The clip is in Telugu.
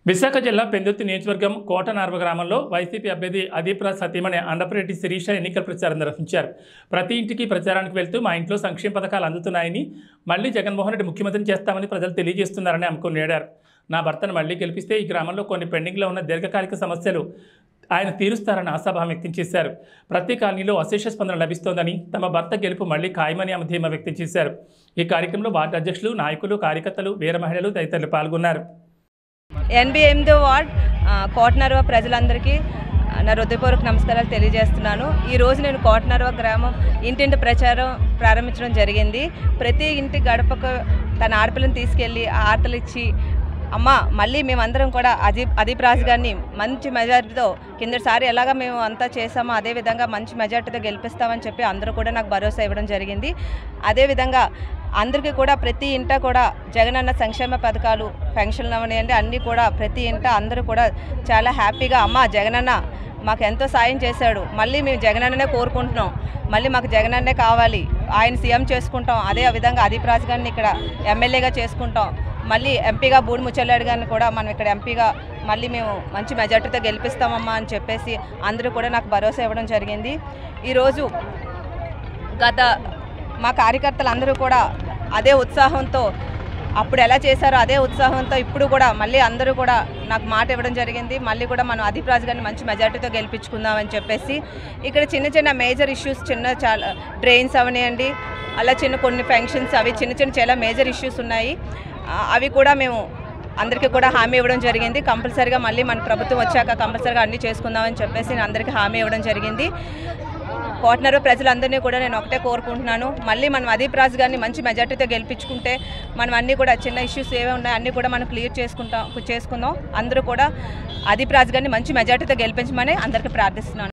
విశాఖ జిల్లా పెందుర్తి నియోజకవర్గం కోటనార్వ గ్రామంలో వైసీపీ అభ్యర్థి అదీప్రాజ్ సతీమణి అండపరెడ్డి శిరీష ఎన్నికల ప్రచారం నిర్వహించారు. ప్రతి ఇంటికి ప్రచారానికి వెళ్తూ మా ఇంట్లో సంక్షేమ పథకాలు అందుతున్నాయని, మళ్లీ జగన్మోహన్ రెడ్డి ముఖ్యమంత్రిని చేస్తామని ప్రజలు తెలియజేస్తున్నారని ఆమె కొనియాడారు. నా భర్తను మళ్లీ గెలిపిస్తే ఈ గ్రామంలో కొన్ని పెండింగ్లో ఉన్న దీర్ఘకాలిక సమస్యలు ఆయన తీరుస్తారని ఆశాభావం వ్యక్తం చేశారు. ప్రతి కాలనీలో అశేష స్పందన లభిస్తోందని, తమ భర్త గెలుపు మళ్లీ ఖాయమని ఆమె ధీమా వ్యక్తం చేశారు. ఈ కార్యక్రమంలో వార్డు అధ్యక్షులు, నాయకులు, కార్యకర్తలు, వీర మహిళలు తదితరులు పాల్గొన్నారు. 88వ వార్డ్ కోటనార్వ ప్రజలందరికీ నా హృదయపూర్వక నమస్కారాలు తెలియజేస్తున్నాను. ఈరోజు నేను కోటనార్వ గ్రామం ఇంటింటి ప్రచారం ప్రారంభించడం జరిగింది. ప్రతి ఇంటి గడపకు తన ఆడపిల్లని తీసుకెళ్ళి ఆర్తలు ఇచ్చి, అమ్మ మళ్ళీ మేమందరం కూడా అదీప్రాజ్ గారిని మంచి మెజారిటీతో కిందసారి ఎలాగా మేము అంతా చేసామో అదేవిధంగా మంచి మెజారిటీతో గెలిపిస్తామని చెప్పి అందరూ కూడా నాకు భరోసా ఇవ్వడం జరిగింది. అదేవిధంగా అందరికీ కూడా ప్రతి ఇంట కూడా జగనన్న సంక్షేమ పథకాలు, పెన్షన్లు అవనివ్వండి అన్నీ కూడా ప్రతి ఇంట అందరూ కూడా చాలా హ్యాపీగా, అమ్మ జగనన్న మాకు ఎంతో సాయం చేశాడు, మళ్ళీ మేము జగనన్ననే కోరుకుంటున్నాం, మళ్ళీ మాకు జగనన్నే కావాలి, ఆయన సీఎం చేసుకుంటాం, అదే విధంగా అదీప్రాజ్ గారిని ఇక్కడ ఎమ్మెల్యేగా చేసుకుంటాం, మళ్ళీ ఎంపీగా బూడి ముచ్చల్లాడు గారిని కూడా మనం ఇక్కడ ఎంపీగా మళ్ళీ మేము మంచి మెజార్టీతో గెలిపిస్తామమ్మా అని చెప్పేసి అందరూ కూడా నాకు భరోసా ఇవ్వడం జరిగింది. ఈరోజు మా కార్యకర్తలు అందరూ కూడా అదే ఉత్సాహంతో, అప్పుడు ఎలా చేశారో అదే ఉత్సాహంతో ఇప్పుడు కూడా మళ్ళీ అందరూ కూడా నాకు మాట ఇవ్వడం జరిగింది. మళ్ళీ కూడా మనం అదీప్రాజ్ గారిని మంచి మెజార్టీతో గెలిపించుకుందామని చెప్పేసి ఇక్కడ చిన్న చిన్న మేజర్ ఇష్యూస్, చాలా డ్రైన్స్ అవనివ్వండి, అలా కొన్ని ఫంక్షన్స్ అవి చిన్న చాలా మేజర్ ఇష్యూస్ ఉన్నాయి. అవి కూడా మేము అందరికీ కూడా హామీ ఇవ్వడం జరిగింది. కంపల్సరీగా మళ్ళీ మన ప్రభుత్వం వచ్చాక కంపల్సరీగా అన్నీ చేసుకుందామని చెప్పేసి నేను అందరికీ హామీ ఇవ్వడం జరిగింది. కోటనార్వ ప్రజలందరినీ కూడా నేను ఒకటే కోరుకుంటున్నాను, మళ్ళీ మనం అదీప్రాజ్ గారిని మంచి మెజార్టీతో గెలిపించుకుంటే మనం అన్నీ కూడా చిన్న ఇష్యూస్ ఏవే ఉన్నాయో అన్నీ కూడా మనం క్లియర్ చేసుకుందాం. అందరూ కూడా అదీప్రాజ్ గారిని మంచి మెజార్టీతో గెలిపించమని అందరికీ ప్రార్థిస్తున్నాను.